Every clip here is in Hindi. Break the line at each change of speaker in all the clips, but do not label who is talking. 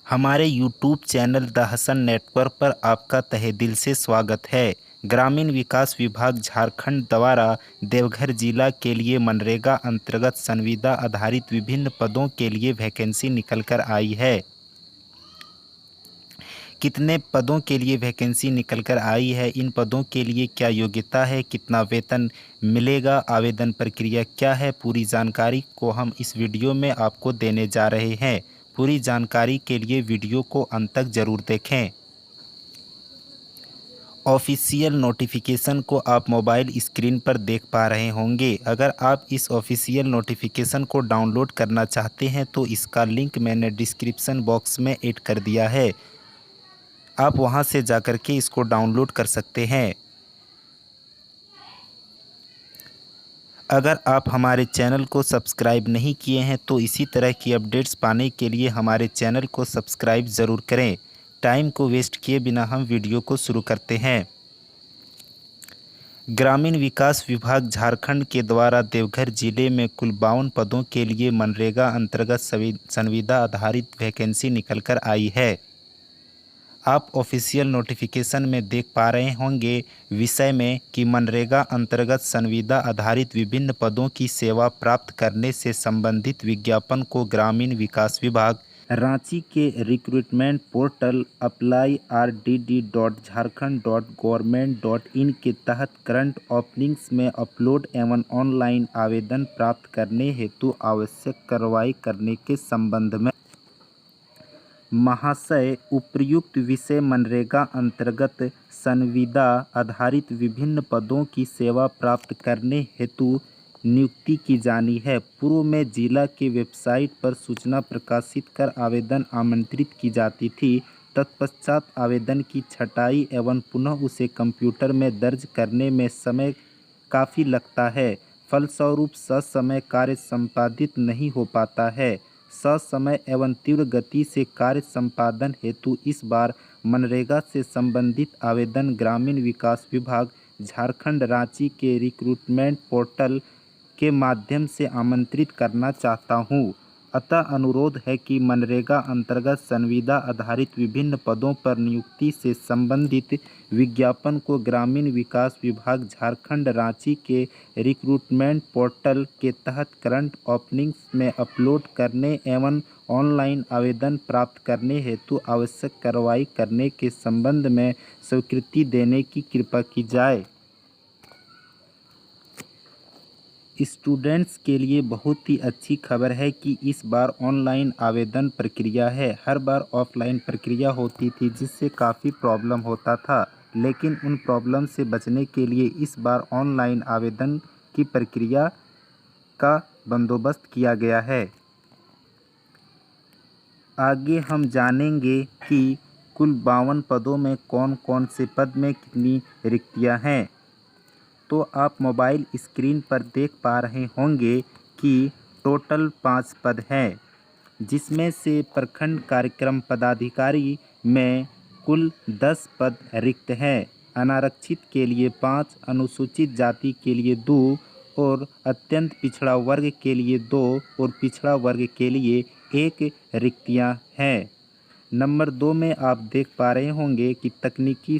हमारे YouTube channel the Hasan network पर आपका तहे दिल से स्वागत है। ग्रामीण विकास विभाग झारखंड द्वारा देवघर जिला के लिए मनरेगा अंतर्गत संविदा आधारित विभिन्न पदों के लिए वैकेंसी निकल कर आई है। कितने पदों के लिए वैकेंसी निकल कर आई है, इन पदों के लिए क्या योग्यता है, कितना वेतन मिलेगा, आवेदन प्रक्रिया क्या है, पूरी जानकारी को हम इस वीडियो में आपको देने जा रहे हैं। पूरी जानकारी के लिए वीडियो को अंत तक ज़रूर देखें। ऑफिशियल नोटिफिकेशन को आप मोबाइल स्क्रीन पर देख पा रहे होंगे। अगर आप इस ऑफिशियल नोटिफिकेशन को डाउनलोड करना चाहते हैं तो इसका लिंक मैंने डिस्क्रिप्शन बॉक्स में ऐड कर दिया है, आप वहां से जाकर के इसको डाउनलोड कर सकते हैं। अगर आप हमारे चैनल को सब्सक्राइब नहीं किए हैं तो इसी तरह की अपडेट्स पाने के लिए हमारे चैनल को सब्सक्राइब ज़रूर करें। टाइम को वेस्ट किए बिना हम वीडियो को शुरू करते हैं। ग्रामीण विकास विभाग झारखंड के द्वारा देवघर जिले में कुल 52 पदों के लिए मनरेगा अंतर्गत संविदा आधारित वैकेंसी निकल कर आई है। आप ऑफिशियल नोटिफिकेशन में देख पा रहे होंगे विषय में कि मनरेगा अंतर्गत संविदा आधारित विभिन्न पदों की सेवा प्राप्त करने से संबंधित विज्ञापन को ग्रामीण विकास विभाग रांची के रिक्रूटमेंट पोर्टल apply.rdd.jharkhand.government.in के तहत करंट ओपनिंग्स में अपलोड एवं ऑनलाइन आवेदन प्राप्त करने हेतु आवश्यक कार्रवाई करने के संबंध में महाशय, उपर्युक्त विषय मनरेगा अंतर्गत संविदा आधारित विभिन्न पदों की सेवा प्राप्त करने हेतु नियुक्ति की जानी है। पूर्व में जिला के वेबसाइट पर सूचना प्रकाशित कर आवेदन आमंत्रित की जाती थी। तत्पश्चात आवेदन की छँटाई एवं पुनः उसे कंप्यूटर में दर्ज करने में समय काफ़ी लगता है। फलस्वरूप ससमय कार्य संपादित नहीं हो पाता है। ससमय एवं तीव्र गति से कार्य संपादन हेतु इस बार मनरेगा से संबंधित आवेदन ग्रामीण विकास विभाग झारखंड रांची के रिक्रूटमेंट पोर्टल के माध्यम से आमंत्रित करना चाहता हूं। अतः अनुरोध है कि मनरेगा अंतर्गत संविदा आधारित विभिन्न पदों पर नियुक्ति से संबंधित विज्ञापन को ग्रामीण विकास विभाग झारखंड रांची के रिक्रूटमेंट पोर्टल के तहत करंट ओपनिंग्स में अपलोड करने एवं ऑनलाइन आवेदन प्राप्त करने हेतु आवश्यक कार्रवाई करने के संबंध में स्वीकृति देने की कृपा की जाए। स्टूडेंट्स के लिए बहुत ही अच्छी खबर है कि इस बार ऑनलाइन आवेदन प्रक्रिया है। हर बार ऑफलाइन प्रक्रिया होती थी जिससे काफ़ी प्रॉब्लम होता था, लेकिन उन प्रॉब्लम से बचने के लिए इस बार ऑनलाइन आवेदन की प्रक्रिया का बंदोबस्त किया गया है। आगे हम जानेंगे कि कुल 52 पदों में कौन कौन से पद में कितनी रिक्तियां हैं। तो आप मोबाइल स्क्रीन पर देख पा रहे होंगे कि टोटल 5 पद हैं, जिसमें से प्रखंड कार्यक्रम पदाधिकारी में कुल 10 पद रिक्त हैं। अनारक्षित के लिए 5, अनुसूचित जाति के लिए 2 और अत्यंत पिछड़ा वर्ग के लिए 2 और पिछड़ा वर्ग के लिए 1 रिक्तियां हैं। नंबर 2 में आप देख पा रहे होंगे कि तकनीकी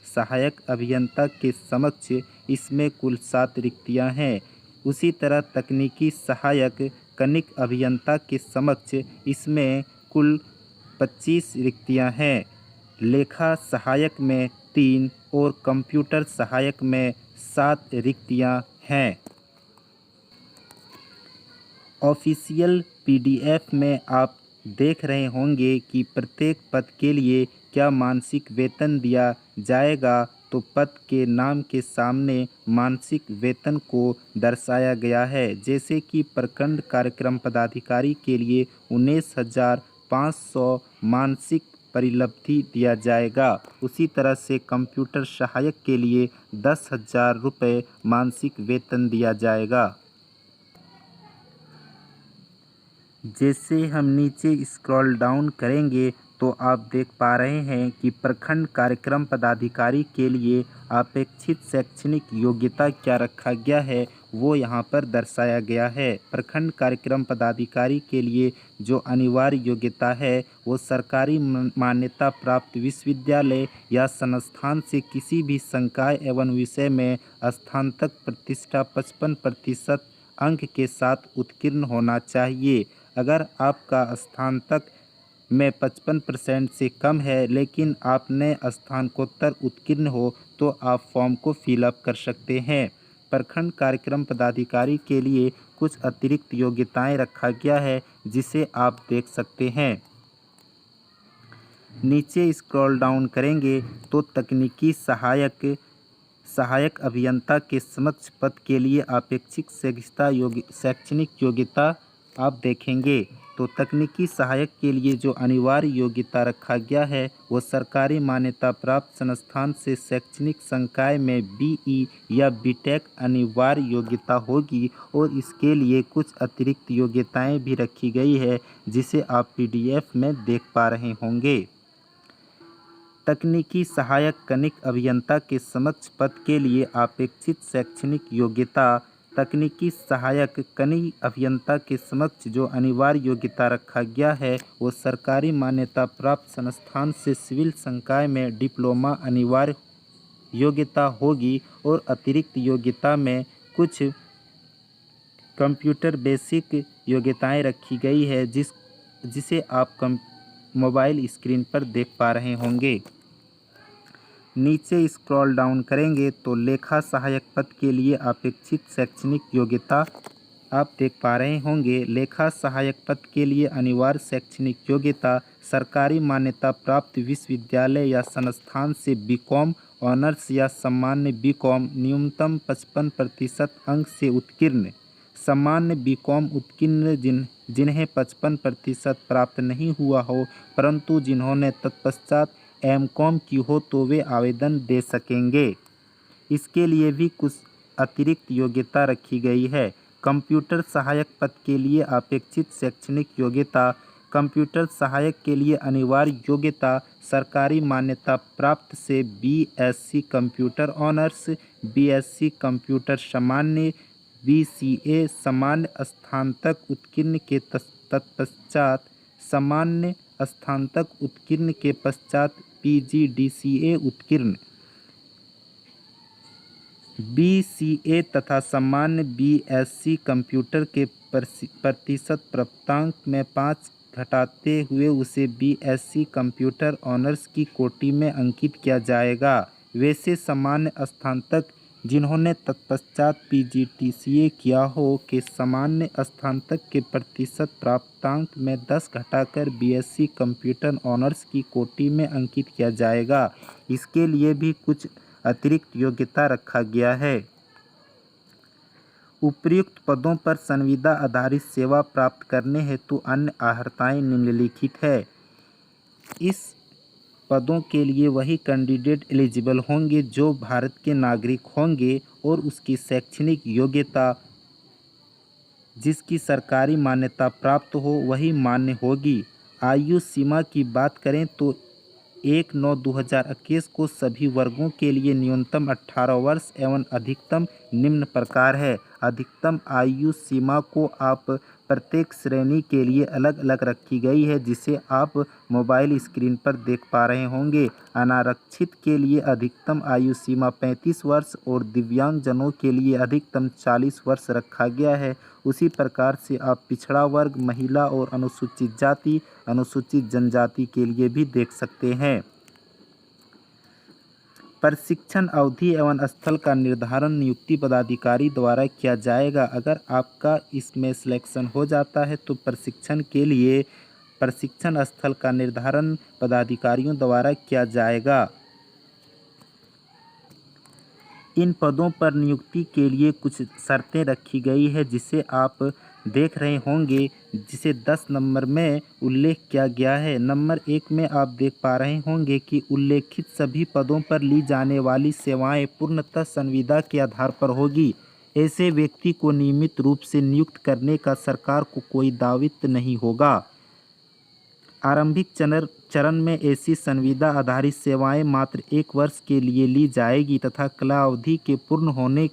सहायक अभियंता के समक्ष इसमें कुल 7 रिक्तियां हैं। उसी तरह तकनीकी सहायक कनिक अभियंता के समक्ष इसमें कुल 25 रिक्तियां हैं। लेखा सहायक में 3 और कंप्यूटर सहायक में 7 रिक्तियां हैं। ऑफिशियल पीडीएफ में आप देख रहे होंगे कि प्रत्येक पद के लिए क्या मासिक वेतन दिया जाएगा। तो पद के नाम के सामने मासिक वेतन को दर्शाया गया है। जैसे कि प्रखंड कार्यक्रम पदाधिकारी के लिए 19,500 मासिक परिलब्धि दिया जाएगा। उसी तरह से कंप्यूटर सहायक के लिए 10,000 रुपये मासिक वेतन दिया जाएगा। जैसे हम नीचे स्क्रॉल डाउन करेंगे तो आप देख पा रहे हैं कि प्रखंड कार्यक्रम पदाधिकारी के लिए अपेक्षित शैक्षणिक योग्यता क्या रखा गया है, वो यहाँ पर दर्शाया गया है। प्रखंड कार्यक्रम पदाधिकारी के लिए जो अनिवार्य योग्यता है वो सरकारी मान्यता प्राप्त विश्वविद्यालय या संस्थान से किसी भी संकाय एवं विषय में स्नातक प्रतिष्ठा 55% अंक के साथ उत्तीर्ण होना चाहिए। अगर आपका स्नातक में 55% से कम है लेकिन आपने स्नातकोत्तर उत्तीर्ण हो तो आप फॉर्म को फिलअप कर सकते हैं। प्रखंड कार्यक्रम पदाधिकारी के लिए कुछ अतिरिक्त योग्यताएं रखा गया है जिसे आप देख सकते हैं। नीचे स्क्रॉल डाउन करेंगे तो तकनीकी सहायक अभियंता के समक्ष पद के लिए अपेक्षित शैक्षणिक योग्यता आप देखेंगे। तो तकनीकी सहायक के लिए जो अनिवार्य योग्यता रखा गया है वो सरकारी मान्यता प्राप्त संस्थान से शैक्षणिक संकाय में बीई या बीटेक अनिवार्य योग्यता होगी और इसके लिए कुछ अतिरिक्त योग्यताएं भी रखी गई है जिसे आप पीडीएफ में देख पा रहे होंगे। तकनीकी सहायक कनिक अभियंता के समक्ष पद के लिए अपेक्षित शैक्षणिक योग्यता। तकनीकी सहायक कनिक अभियंता के समक्ष जो अनिवार्य योग्यता रखा गया है वो सरकारी मान्यता प्राप्त संस्थान से सिविल संकाय में डिप्लोमा अनिवार्य योग्यता होगी और अतिरिक्त योग्यता में कुछ कंप्यूटर बेसिक योग्यताएं रखी गई है जिसे आप मोबाइल स्क्रीन पर देख पा रहे होंगे। नीचे स्क्रॉल डाउन करेंगे तो लेखा सहायक पद के लिए अपेक्षित शैक्षणिक योग्यता आप देख पा रहे होंगे। लेखा सहायक पद के लिए अनिवार्य शैक्षणिक योग्यता सरकारी मान्यता प्राप्त विश्वविद्यालय या संस्थान से बीकॉम ऑनर्स या सामान्य बीकॉम न्यूनतम 55% अंक से उत्तीर्ण। सामान्य बीकॉम उत्तीर्ण जिन्हें 55% प्राप्त नहीं हुआ हो परंतु जिन्होंने तत्पश्चात एमकॉम की हो तो वे आवेदन दे सकेंगे। इसके लिए भी कुछ अतिरिक्त योग्यता रखी गई है। कंप्यूटर सहायक पद के लिए अपेक्षित शैक्षणिक योग्यता। कंप्यूटर सहायक के लिए अनिवार्य योग्यता सरकारी मान्यता प्राप्त से BSc computer honours, BSc computer सामान्य, बीसीए सामान्य स्नातक उत्तीर्ण के तत्पश्चात सामान्य स्नातक उत्तीर्ण के पश्चात पीजीडीसीए उत्तीर्ण। बीसीए तथा सामान्य बीएससी कंप्यूटर के प्रतिशत प्राप्तांक में 5 घटाते हुए उसे बीएससी कंप्यूटर ऑनर्स की कोटि में अंकित किया जाएगा। वैसे सामान्य स्नातक जिन्होंने तत्पश्चात पीजीडीसीए किया हो के सामान्य स्नातक के प्रतिशत प्राप्तांक में 10 घटाकर बीएससी कंप्यूटर ऑनर्स की कोटि में अंकित किया जाएगा। इसके लिए भी कुछ अतिरिक्त योग्यता रखा गया है। उपर्युक्त पदों पर संविदा आधारित सेवा प्राप्त करने हेतु अन्य अर्हताएं निम्नलिखित है। इस पदों के लिए वही कैंडिडेट एलिजिबल होंगे जो भारत के नागरिक होंगे और उसकी शैक्षणिक योग्यता जिसकी सरकारी मान्यता प्राप्त हो वही मान्य होगी। आयु सीमा की बात करें तो 1/9/2021 को सभी वर्गों के लिए न्यूनतम 18 वर्ष एवं अधिकतम निम्न प्रकार है। अधिकतम आयु सीमा को आप प्रत्येक श्रेणी के लिए अलग अलग रखी गई है जिसे आप मोबाइल स्क्रीन पर देख पा रहे होंगे। अनारक्षित के लिए अधिकतम आयु सीमा 35 वर्ष और दिव्यांगजनों के लिए अधिकतम 40 वर्ष रखा गया है। उसी प्रकार से आप पिछड़ा वर्ग, महिला और अनुसूचित जाति, अनुसूचित जनजाति के लिए भी देख सकते हैं। प्रशिक्षण अवधि एवं स्थल का निर्धारण नियुक्ति पदाधिकारी द्वारा किया जाएगा। अगर आपका इसमें सिलेक्शन हो जाता है तो प्रशिक्षण के लिए प्रशिक्षण स्थल का निर्धारण पदाधिकारियों द्वारा किया जाएगा। इन पदों पर नियुक्ति के लिए कुछ शर्तें रखी गई है जिसे आप देख रहे होंगे, जिसे 10 नंबर में उल्लेख किया गया है। नंबर 1 में आप देख पा रहे होंगे कि उल्लेखित सभी पदों पर ली जाने वाली सेवाएं पूर्णतः संविदा के आधार पर होगी। ऐसे व्यक्ति को नियमित रूप से नियुक्त करने का सरकार को कोई दायित्व नहीं होगा। आरंभिक चरण में ऐसी संविदा आधारित सेवाएं मात्र 1 वर्ष के लिए ली जाएगी तथा कालावधि के पूर्ण होने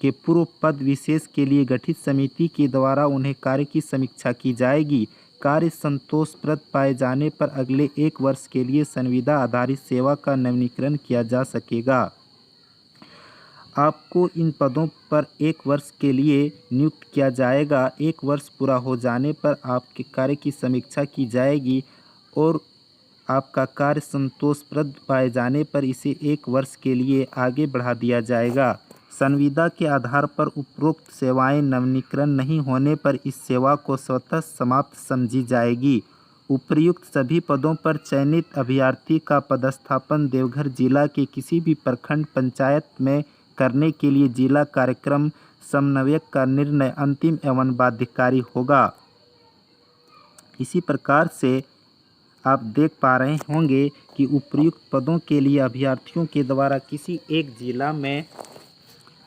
के पूर्व पद विशेष के लिए गठित समिति के द्वारा उन्हें कार्य की समीक्षा की जाएगी। कार्य संतोषप्रद पाए जाने पर अगले 1 वर्ष के लिए संविदा आधारित सेवा का नवीनीकरण किया जा सकेगा। आपको इन पदों पर 1 वर्ष के लिए नियुक्त किया जाएगा। 1 वर्ष पूरा हो जाने पर आपके कार्य की समीक्षा की जाएगी और आपका कार्य संतोषप्रद पाए जाने पर इसे 1 वर्ष के लिए आगे बढ़ा दिया जाएगा। संविदा के आधार पर उपरोक्त सेवाएं नवीनीकरण नहीं होने पर इस सेवा को स्वतः समाप्त समझी जाएगी। उपर्युक्त सभी पदों पर चयनित अभ्यर्थी का पदस्थापन देवघर जिला के किसी भी प्रखंड पंचायत में करने के लिए जिला कार्यक्रम समन्वयक का निर्णय अंतिम एवं बाध्यकारी होगा। इसी प्रकार से आप देख पा रहे होंगे कि उपर्युक्त पदों के लिए अभ्यर्थियों के द्वारा किसी एक जिला में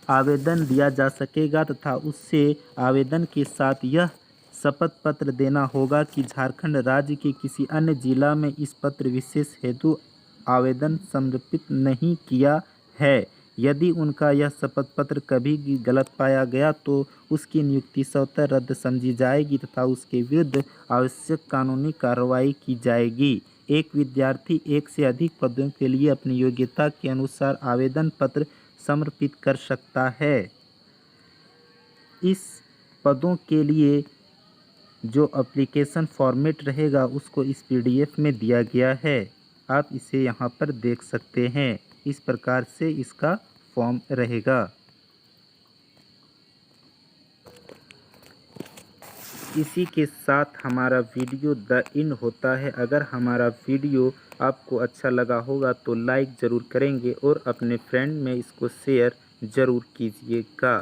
आवेदन दिया जा सकेगा तथा उससे आवेदन के साथ यह शपथ पत्र देना होगा कि झारखंड राज्य के किसी अन्य जिला में इस पत्र विशेष हेतु आवेदन समर्पित नहीं किया है। यदि उनका यह शपथ पत्र कभी भी गलत पाया गया तो उसकी नियुक्ति स्वतः रद्द समझी जाएगी तथा उसके विरुद्ध आवश्यक कानूनी कार्रवाई की जाएगी। एक विद्यार्थी एक से अधिक पदों के लिए अपनी योग्यता के अनुसार आवेदन पत्र समर्पित कर सकता है। इस पदों के लिए जो एप्लीकेशन फॉर्मेट रहेगा उसको इस PDF में दिया गया है। आप इसे यहाँ पर देख सकते हैं। इस प्रकार से इसका फॉर्म रहेगा। इसी के साथ हमारा वीडियो द इन होता है। अगर हमारा वीडियो आपको अच्छा लगा होगा तो लाइक ज़रूर करेंगे और अपने फ्रेंड में इसको शेयर ज़रूर कीजिएगा।